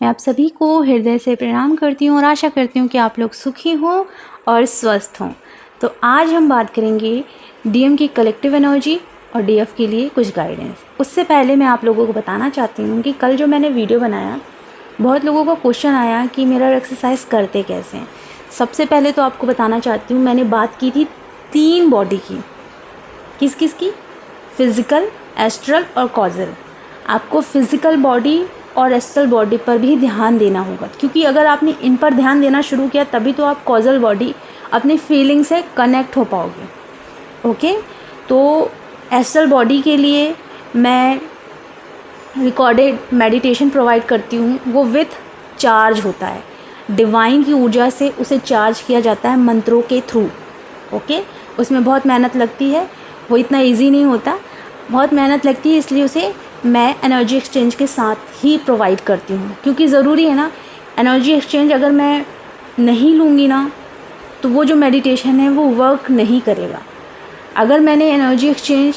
मैं आप सभी को हृदय से प्रणाम करती हूँ और आशा करती हूँ कि आप लोग सुखी हों और स्वस्थ हों। तो आज हम बात करेंगे डीएम की कलेक्टिव एनर्जी और डीएफ के लिए कुछ गाइडेंस। उससे पहले मैं आप लोगों को बताना चाहती हूँ कि कल जो मैंने वीडियो बनाया, बहुत लोगों का क्वेश्चन आया कि मिरर एक्सरसाइज करते कैसे हैं। सबसे पहले तो आपको बताना चाहती हूँ, मैंने बात की थी 3 बॉडी की। किस किस की? फिज़िकल, एस्ट्रल और कॉजल। आपको फिज़िकल बॉडी और एस्ट्रल बॉडी पर भी ध्यान देना होगा, क्योंकि अगर आपने इन पर ध्यान देना शुरू किया तभी तो आप कॉजल बॉडी अपनी फीलिंग से कनेक्ट हो पाओगे। ओके, तो एस्ट्रल बॉडी के लिए मैं रिकॉर्डेड मेडिटेशन प्रोवाइड करती हूँ। वो विथ चार्ज होता है, डिवाइन की ऊर्जा से उसे चार्ज किया जाता है मंत्रों के थ्रू। ओके, उसमें बहुत मेहनत लगती है, वो इतना इजी नहीं होता, बहुत मेहनत लगती है, इसलिए उसे मैं एनर्जी एक्सचेंज के साथ ही प्रोवाइड करती हूँ। क्योंकि ज़रूरी है ना, एनर्जी एक्सचेंज अगर मैं नहीं लूँगी ना तो वो जो मेडिटेशन है वो वर्क नहीं करेगा। अगर मैंने एनर्जी एक्सचेंज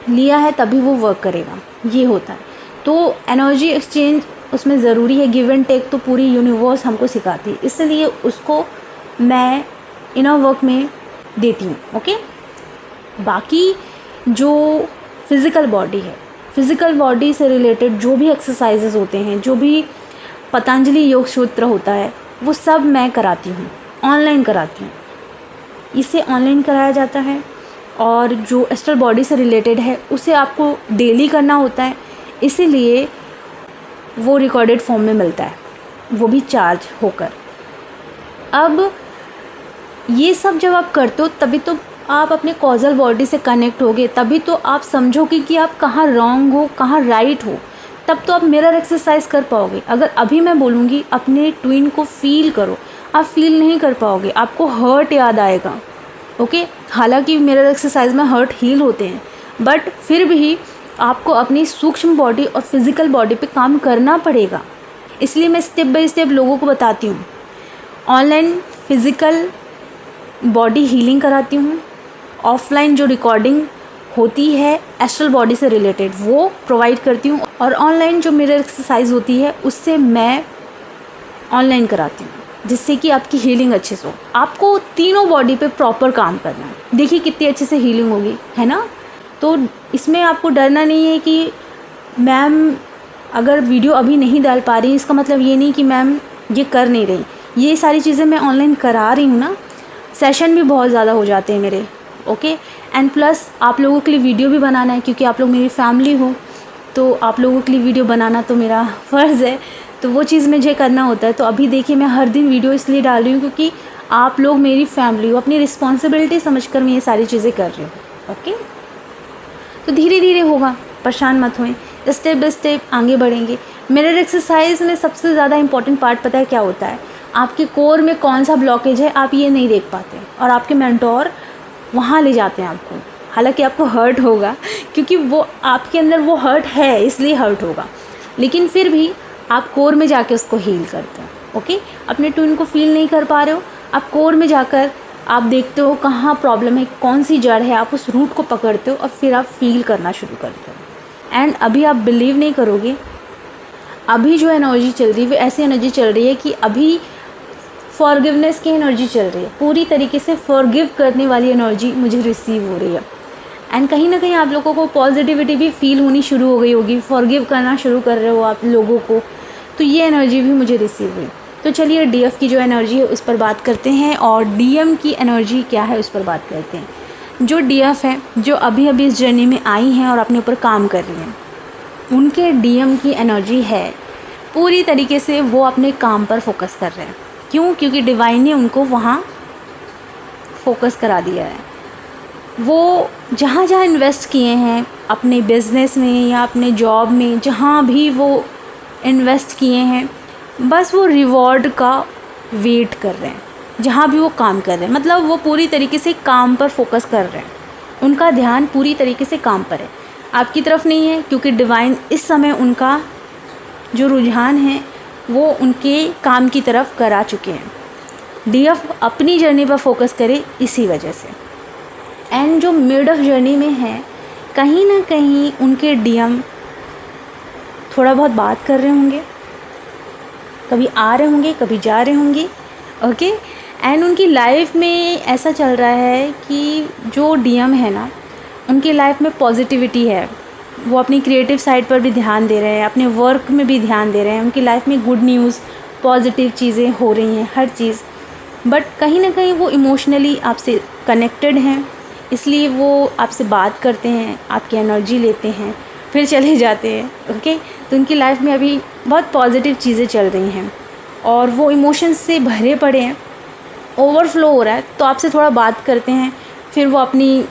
लिया है तभी वो वर्क करेगा, ये होता है। तो एनर्जी एक्सचेंज उसमें ज़रूरी है, गिव एंड टेक तो पूरी यूनिवर्स हमको सिखाती है, इसलिए उसको मैं इनर वर्क में देती हूँ। ओके, बाकी जो फिज़िकल बॉडी है, फिज़िकल बॉडी से रिलेटेड जो भी एक्सरसाइजेज होते हैं, जो भी पतंजलि योग सूत्र होता है, वो सब मैं कराती हूँ, ऑनलाइन कराती हूँ। इसे ऑनलाइन कराया जाता है। और जो एस्ट्रल बॉडी से रिलेटेड है उसे आपको डेली करना होता है, इसीलिए वो रिकॉर्डेड फॉर्म में मिलता है, वो भी चार्ज होकर। अब ये सब जब आप करते हो तभी तो आप अपने कॉजल बॉडी से कनेक्ट होगे, तभी तो आप समझोगे कि आप कहाँ रॉन्ग हो कहाँ राइट हो, तब तो आप मिरर एक्सरसाइज कर पाओगे। अगर अभी मैं बोलूँगी अपने ट्विन को फील करो, आप फील नहीं कर पाओगे, आपको हर्ट याद आएगा। ओके, हालांकि मिरर एक्सरसाइज में हर्ट हील होते हैं, बट फिर भी आपको अपनी सूक्ष्म बॉडी और फिज़िकल बॉडी पे काम करना पड़ेगा। इसलिए मैं स्टेप बाय स्टेप लोगों को बताती हूँ। ऑनलाइन फिज़िकल बॉडी हीलिंग कराती हूँ, ऑफलाइन जो रिकॉर्डिंग होती है एस्ट्रल बॉडी से रिलेटेड वो प्रोवाइड करती हूँ, और ऑनलाइन जो मिरर एक्सरसाइज होती है उससे मैं ऑनलाइन कराती हूँ, जिससे कि आपकी हीलिंग अच्छे से हो। आपको तीनों बॉडी पे प्रॉपर काम करना है। देखिए कितनी अच्छे से हीलिंग होगी, है ना। तो इसमें आपको डरना नहीं है कि मैम अगर वीडियो अभी नहीं डाल पा रही, इसका मतलब ये नहीं कि मैम ये कर नहीं रही। ये सारी चीज़ें मैं ऑनलाइन करा रही हूँ ना, सेशन भी बहुत ज़्यादा हो जाते हैं मेरे। ओके, एंड प्लस आप लोगों के लिए वीडियो भी बनाना है, क्योंकि आप लोग मेरी फैमिली हो, तो आप लोगों के लिए वीडियो बनाना तो मेरा फ़र्ज़ है, तो वो चीज़ मुझे करना होता है। तो अभी देखिए मैं हर दिन वीडियो इसलिए डाल रही हूँ क्योंकि आप लोग मेरी फैमिली हो, अपनी रिस्पॉन्सिबिलिटी समझकर मैं ये सारी चीज़ें कर रही हूँ। ओके, तो धीरे धीरे होगा, परेशान मत होएं, स्टेप बाय स्टेप आगे बढ़ेंगे। मिरर एक्सरसाइज में सबसे ज़्यादा इंपॉर्टेंट पार्ट पता है क्या होता है? आपके कोर में कौन सा ब्लॉकेज है आप ये नहीं देख पाते, और आपके मेंटोर वहाँ ले जाते हैं आपको। हालांकि आपको हर्ट होगा, क्योंकि वो आपके अंदर वो हर्ट है, इसलिए हर्ट होगा, लेकिन फिर भी आप कोर में जाके उसको हील करते हो। ओके, अपने ट्विन को फील नहीं कर पा रहे हो, आप कोर में जाकर आप देखते हो कहाँ प्रॉब्लम है, कौन सी जड़ है, आप उस रूट को पकड़ते हो और फिर आप फील करना शुरू करते हो। एंड अभी आप बिलीव नहीं करोगे, अभी जो एनर्जी चल रही है वो ऐसी एनर्जी चल रही है कि अभी फॉरगिवनेस की एनर्जी चल रही है, पूरी तरीके से फॉरगिव करने वाली एनर्जी मुझे रिसीव हो रही है। एंड कहीं ना कहीं आप लोगों को पॉजिटिविटी भी फील होनी शुरू हो गई होगी, फॉरगिव करना शुरू कर रहे हो आप लोगों को, तो ये एनर्जी भी मुझे रिसीव हुई। तो चलिए डीएफ की जो एनर्जी है उस पर बात करते हैं, और डीएम की एनर्जी क्या है उस पर बात करते हैं। जो डीएफ है, जो अभी अभी इस जर्नी में आई हैं और अपने ऊपर काम कर रही हैं, उनके डीएम की एनर्जी है पूरी तरीके से वो अपने काम पर फोकस कर रहे हैं। क्यों? क्योंकि डिवाइन ने उनको वहाँ फोकस करा दिया है। वो जहाँ जहाँ इन्वेस्ट किए हैं अपने बिज़नेस में या अपने जॉब में, जहाँ भी वो इन्वेस्ट किए हैं, बस वो रिवॉर्ड का वेट कर रहे हैं। जहाँ भी वो काम कर रहे हैं, मतलब वो पूरी तरीके से काम पर फोकस कर रहे हैं, उनका ध्यान पूरी तरीके से काम पर है, आपकी तरफ नहीं है। क्योंकि डिवाइन इस समय उनका जो रुझान है वो उनके काम की तरफ करा चुके हैं। डीएफ अपनी जर्नी पर फोकस करे इसी वजह से। एंड जो मिड ऑफ जर्नी में है, कहीं ना कहीं उनके डीएम थोड़ा बहुत बात कर रहे होंगे, कभी आ रहे होंगे, कभी जा रहे होंगे। ओके, एंड उनकी लाइफ में ऐसा चल रहा है कि जो डीएम है ना, उनकी लाइफ में पॉजिटिविटी है। वो अपनी क्रिएटिव साइड पर भी ध्यान दे रहे हैं, अपने वर्क में भी ध्यान दे रहे हैं। उनकी लाइफ में गुड न्यूज़, पॉजिटिव चीज़ें हो रही हैं, हर चीज़। बट कहीं ना कहीं वो इमोशनली आपसे कनेक्टेड हैं, इसलिए वो आपसे बात करते हैं, आपकी एनर्जी लेते हैं, फिर चले जाते हैं। ओके, तो उनकी लाइफ में अभी बहुत पॉजिटिव चीज़ें चल रही हैं और वो इमोशंस से भरे पड़े हैं, ओवरफ्लो हो रहा है। तो आपसे थोड़ा बात करते हैं, फिर वो अपनी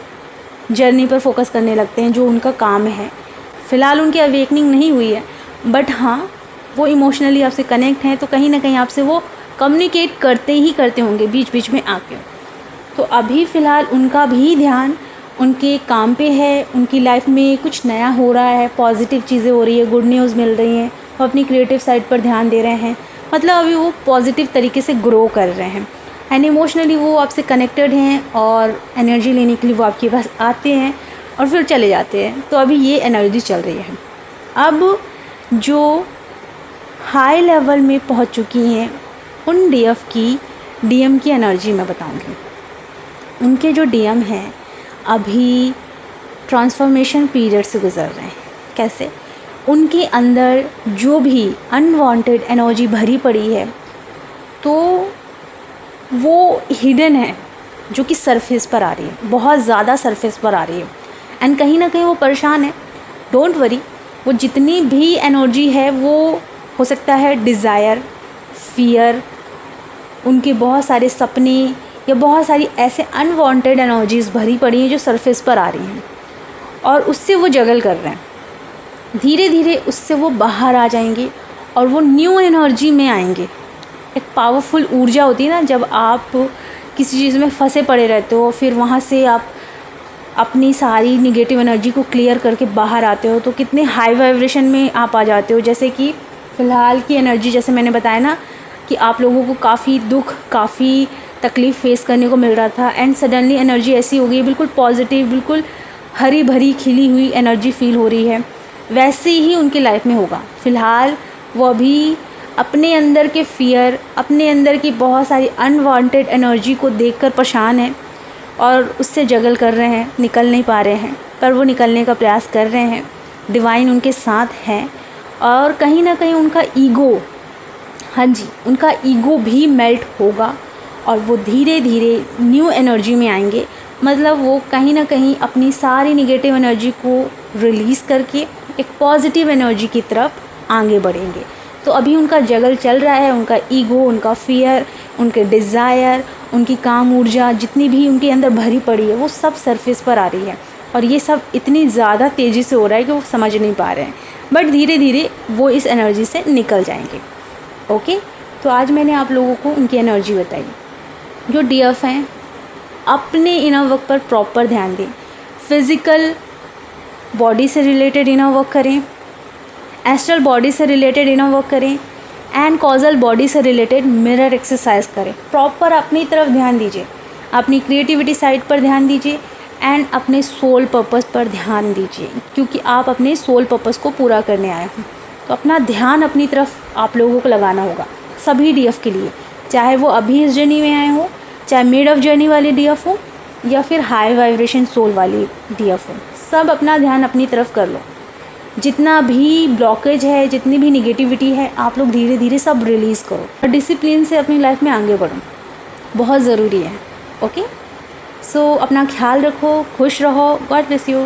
जर्नी पर फोकस करने लगते हैं, जो उनका काम है। फ़िलहाल उनकी अवेकनिंग नहीं हुई है, बट हाँ, वो इमोशनली आपसे कनेक्ट हैं, तो कहीं ना कहीं आपसे वो कम्युनिकेट करते ही करते होंगे बीच बीच में आके। तो अभी फ़िलहाल उनका भी ध्यान उनके काम पे है। उनकी लाइफ में कुछ नया हो रहा है, पॉजिटिव चीज़ें हो रही है, गुड न्यूज़ मिल रही हैं, वो अपनी क्रिएटिव साइड पर ध्यान दे रहे हैं। मतलब अभी वो पॉजिटिव तरीके से ग्रो कर रहे हैं एंड इमोशनली वो आपसे कनेक्टेड हैं और एनर्जी लेने के लिए वो आपके पास आते हैं और फिर चले जाते हैं। तो अभी ये एनर्जी चल रही है। अब जो हाई लेवल में पहुंच चुकी हैं उन डीएम की एनर्जी मैं बताऊंगी। उनके जो डीएम हैं अभी ट्रांसफॉर्मेशन पीरियड से गुज़र रहे हैं। कैसे? उनके अंदर जो भी अनवांटेड एनर्जी भरी पड़ी है तो वो हिडन है, जो कि सरफेस पर आ रही है, बहुत ज़्यादा सरफेस पर आ रही है एंड कहीं ना कहीं वो परेशान है। डोंट वरी, वो जितनी भी एनर्जी है वो हो सकता है डिज़ायर, फियर, उनके बहुत सारे सपने या बहुत सारी ऐसे अनवांटेड एनर्जीज़ भरी पड़ी हैं जो सरफेस पर आ रही हैं और उससे वो जगल कर रहे हैं। धीरे धीरे उससे वो बाहर आ जाएंगे और वो न्यू एनर्जी में आएंगे। एक पावरफुल ऊर्जा होती है ना, जब आप किसी चीज़ में फंसे पड़े रहते हो, फिर वहाँ से आप अपनी सारी निगेटिव एनर्जी को क्लियर करके बाहर आते हो, तो कितने हाई वाइब्रेशन में आप आ जाते हो। जैसे कि फ़िलहाल की एनर्जी, जैसे मैंने बताया ना कि आप लोगों को काफ़ी दुख, काफ़ी तकलीफ़ फेस करने को मिल रहा था एंड सडनली एनर्जी ऐसी हो गई, बिल्कुल पॉजिटिव, बिल्कुल हरी भरी खिली हुई एनर्जी फील हो रही है। वैसे ही उनकी लाइफ में होगा। फ़िलहाल वो अभी अपने अंदर के फियर, अपने अंदर की बहुत सारी अनवांटेड एनर्जी को देखकर परेशान हैं और उससे जगल कर रहे हैं, निकल नहीं पा रहे हैं, पर वो निकलने का प्रयास कर रहे हैं। डिवाइन उनके साथ है और कहीं ना कहीं उनका ईगो, हाँ जी, उनका ईगो भी मेल्ट होगा और वो धीरे धीरे न्यू एनर्जी में आएंगे। मतलब वो कहीं ना कहीं अपनी सारी निगेटिव एनर्जी को रिलीज़ करके एक पॉजिटिव एनर्जी की तरफ आगे बढ़ेंगे। तो अभी उनका जगल चल रहा है। उनका ईगो, उनका फियर, उनके डिज़ायर, उनकी काम ऊर्जा जितनी भी उनके अंदर भरी पड़ी है वो सब सरफेस पर आ रही है और ये सब इतनी ज़्यादा तेज़ी से हो रहा है कि वो समझ नहीं पा रहे हैं, बट धीरे धीरे वो इस एनर्जी से निकल जाएंगे। ओके, तो आज मैंने आप लोगों को उनकी एनर्जी बताई। जो डीएफ हैं अपने इनर वर्क पर प्रॉपर ध्यान दें। फिज़िकल बॉडी से रिलेटेड इनर वर्क करें, एस्ट्रल बॉडी से रिलेटेड इनर वर्क करें एंड कॉजल बॉडी से रिलेटेड मिरर एक्सरसाइज करें। प्रॉपर अपनी तरफ ध्यान दीजिए, अपनी क्रिएटिविटी साइड पर ध्यान दीजिए एंड अपने सोल पर्पस पर ध्यान दीजिए, क्योंकि आप अपने सोल पर्पस को पूरा करने आए हैं। तो अपना ध्यान अपनी तरफ आप लोगों को लगाना होगा, सभी डीएफ के लिए, चाहे वो अभी इस जर्नी में आए हो, चाहे मिड ऑफ जर्नी वाली डीएफ हो या फिर हाई वाइब्रेशन सोल वाली डीएफ हो। सब अपना ध्यान अपनी तरफ कर लो। जितना भी ब्लॉकेज है, जितनी भी निगेटिविटी है, आप लोग धीरे धीरे सब रिलीज़ करो और डिसिप्लिन से अपनी लाइफ में आगे बढ़ो, बहुत ज़रूरी है। ओके, सो अपना ख्याल रखो, खुश रहो। God bless you.